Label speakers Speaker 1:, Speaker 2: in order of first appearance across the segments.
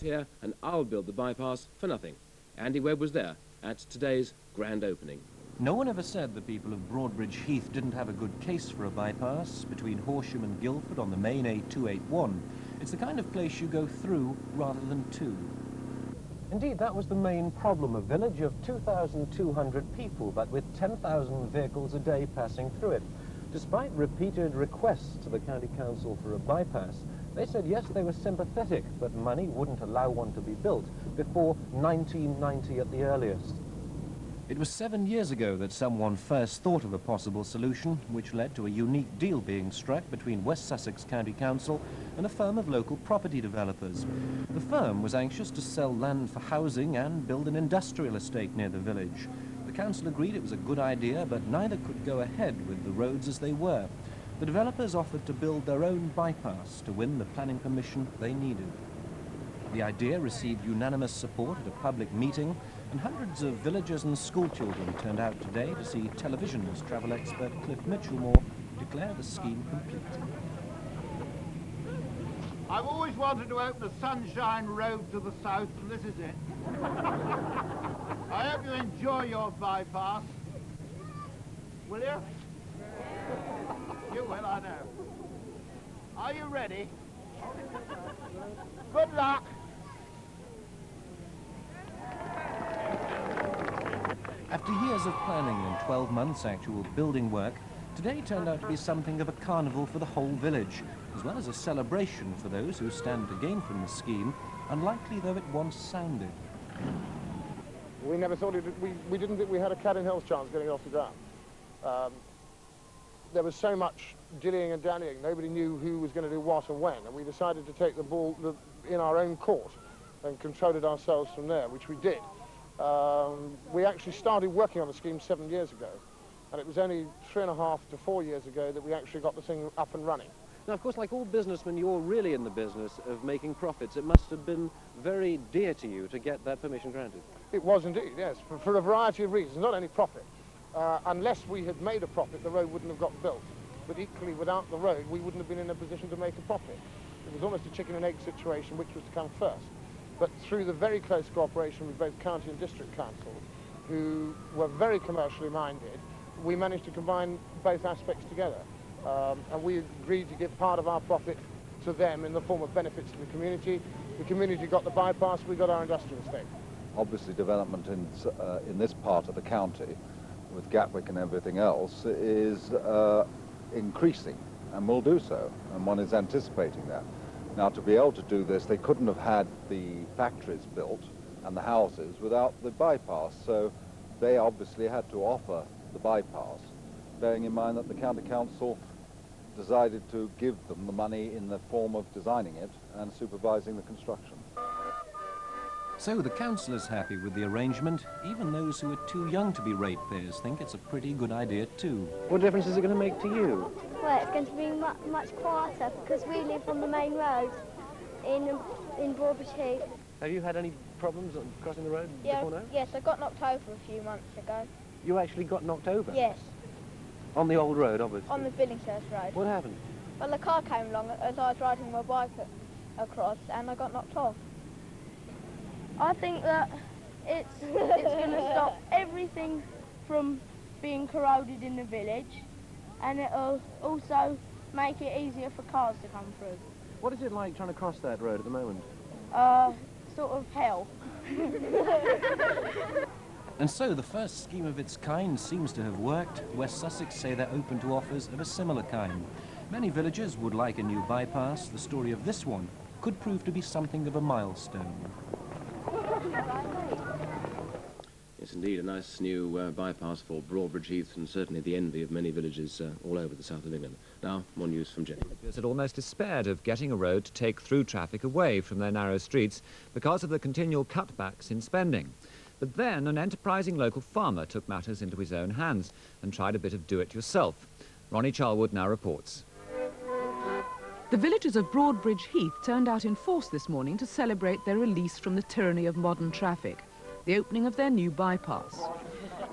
Speaker 1: lived here and I'll build the bypass for nothing. Andy Webb was there at today's grand opening.
Speaker 2: No one ever said the people of Broadbridge Heath didn't have a good case for a bypass between Horsham and Guildford on the main A281. It's the kind of place you go through rather than to. Indeed, that was the main problem, a village of 2,200 people, but with 10,000 vehicles a day passing through it. Despite repeated requests to the county council for a bypass, they said yes, they were sympathetic, but money wouldn't allow one to be built before 1990 at the earliest. It was 7 years ago that someone first thought of a possible solution, which led to a unique deal being struck between West Sussex County Council and a firm of local property developers. The firm was anxious to sell land for housing and build an industrial estate near the village. The council agreed it was a good idea, but neither could go ahead with the roads as they were. The developers offered to build their own bypass to win the planning permission they needed. The idea received unanimous support at a public meeting, and hundreds of villagers and schoolchildren turned out today to see television's travel expert Cliff Mitchellmore declare the scheme complete.
Speaker 3: I've always wanted to open a sunshine road to the south, and this is it. I hope you enjoy your bypass. Will you? You will, I know. Are you ready? Good luck.
Speaker 2: After years of planning and 12 months actual building work, today turned out to be something of a carnival for the whole village, as well as a celebration for those who stand to gain from the scheme, unlikely though it once sounded.
Speaker 4: We never thought we didn't think we had a cat in hell's chance getting it off the ground. There was so much dillying and dallying, nobody knew who was going to do what and when, and we decided to take the ball in our own court and control it ourselves from there, which we did. We actually started working on the scheme 7 years ago, and it was only 3.5 to 4 years ago that we actually got the thing up and running.
Speaker 1: Now, of course, like all businessmen, you're really in the business of making profits. It must have been very dear to you to get that permission granted.
Speaker 4: It was indeed, yes, for a variety of reasons, not only profit. Unless we had made a profit, the road wouldn't have got built. But equally, without the road, we wouldn't have been in a position to make a profit. It was almost a chicken and egg situation, which was to come first. But through the very close cooperation with both county and district councils, who were very commercially minded, we managed to combine both aspects together. And we agreed to give part of our profit to them in the form of benefits to the community. The community got the bypass, we got our industrial estate.
Speaker 5: Obviously, development in this part of the county, with Gatwick and everything else, is increasing, and will do so, and one is anticipating that. Now, to be able to do this, they couldn't have had the factories built and the houses without the bypass, so they obviously had to offer the bypass, bearing in mind that the county council decided to give them the money in the form of designing it and supervising the construction.
Speaker 2: So the council is happy with the arrangement. Even those who are too young to be ratepayers think it's a pretty good idea too.
Speaker 1: What difference is it going to make to you?
Speaker 6: Well, it's going to be much quieter because we live on the main road in Broadbridge Heath.
Speaker 1: Have you had any problems on crossing the road before now?
Speaker 6: Yes, I got knocked over a few months ago.
Speaker 1: You actually got knocked over?
Speaker 6: Yes.
Speaker 1: On the old road, obviously?
Speaker 6: On the Billingshurst Road.
Speaker 1: What happened?
Speaker 6: Well, a car came along as I was riding my bike across and I got knocked off. I think that it's going to stop everything from being corroded in the village, and it'll also make it easier for cars to come through.
Speaker 1: What is it like trying to cross that road at the moment?
Speaker 6: Sort of hell.
Speaker 2: And so the first scheme of its kind seems to have worked. West Sussex say they're open to offers of a similar kind. Many villagers would like a new bypass. The story of this one could prove to be something of a milestone.
Speaker 1: Yes, indeed, a nice new bypass for Broadbridge Heath, and certainly the envy of many villages all over the south of England. Now, more news from Jenny.
Speaker 7: Had almost despaired of getting a road to take through traffic away from their narrow streets because of the continual cutbacks in spending. But then an enterprising local farmer took matters into his own hands and tried a bit of do-it-yourself. Ronnie Charlwood now reports.
Speaker 8: The villagers of Broadbridge Heath turned out in force this morning to celebrate their release from the tyranny of modern traffic, the opening of their new bypass.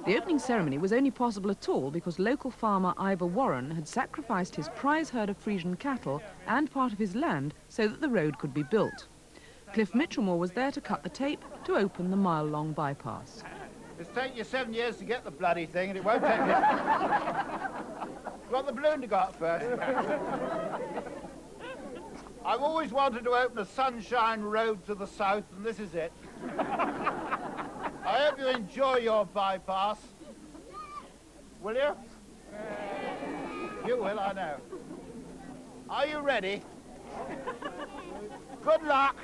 Speaker 8: The opening ceremony was only possible at all because local farmer Ivor Warren had sacrificed his prize herd of Frisian cattle and part of his land so that the road could be built. Cliff Mitchellmore was there to cut the tape to open the mile-long bypass.
Speaker 3: It's taken you 7 years to get the bloody thing, and it won't take me... You want the balloon to go up first? I've always wanted to open a sunshine road to the south, and this is it. I hope you enjoy your bypass. Will you? You will, I know. Are you ready? Good luck.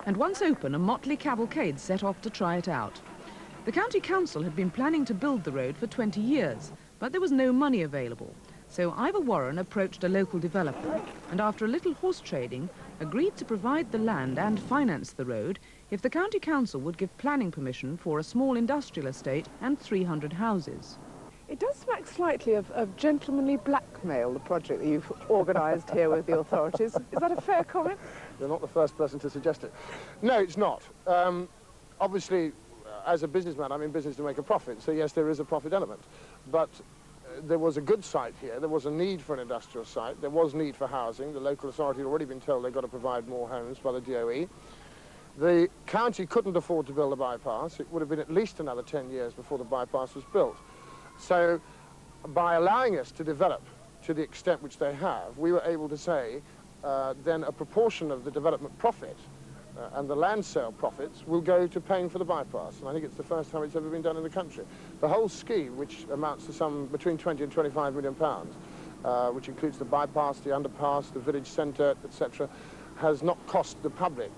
Speaker 8: And once open, a motley cavalcade set off to try it out. The county council had been planning to build the road for 20 years, but there was no money available. So Ivor Warren approached a local developer and after a little horse trading agreed to provide the land and finance the road if the county council would give planning permission for a small industrial estate and 300 houses.
Speaker 9: It does smack slightly of gentlemanly blackmail, the project that you've organised here with the authorities. Is that a fair comment?
Speaker 4: You're not the first person to suggest it. No, it's not. Obviously, as a businessman, I'm in business to make a profit, so yes, there is a profit element. But there was a good site here, there was a need for an industrial site, there was need for housing. The local authority had already been told they've got to provide more homes by the DOE. The county couldn't afford to build a bypass. It would have been at least another 10 years before the bypass was built. So by allowing us to develop to the extent which they have, we were able to say then a proportion of the development profit and the land sale profits will go to paying for the bypass. And I think it's the first time it's ever been done in the country. The whole scheme, which amounts to some between 20 and 25 million pounds, which includes the bypass, the underpass, the village centre, etc., has not cost the public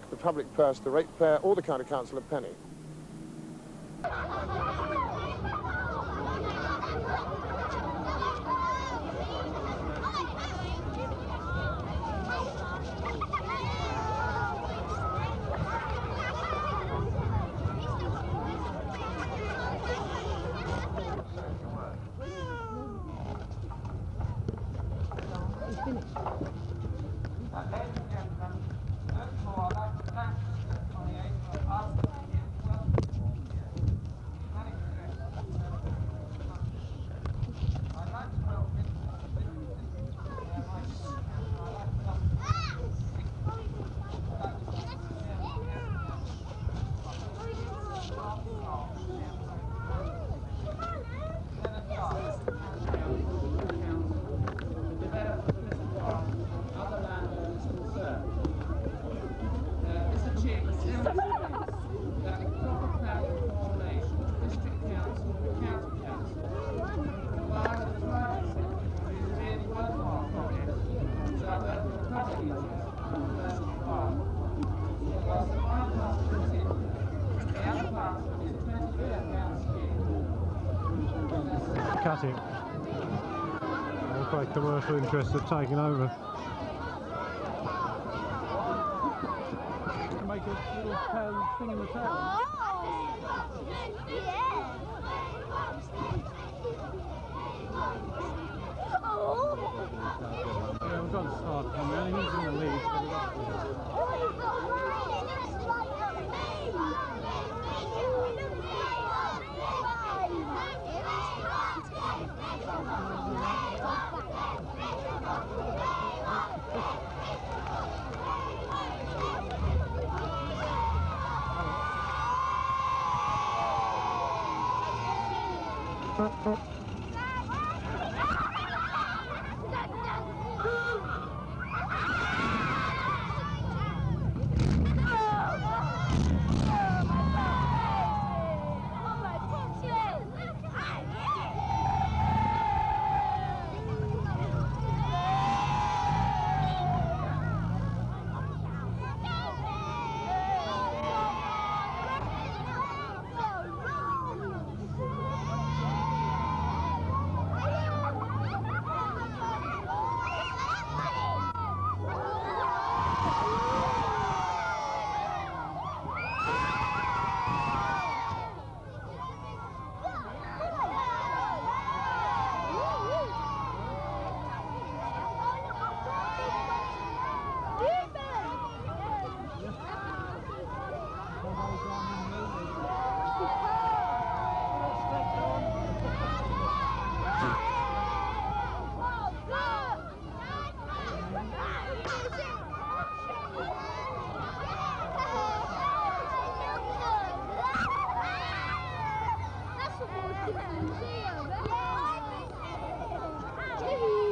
Speaker 4: purse, the ratepayer, or the county council a penny.
Speaker 10: Cutting. I'm quite commercial interest of taking over. To make a little tail thing in the tail. Yeah, we've got to start coming out. He's in the lead.
Speaker 6: Yay!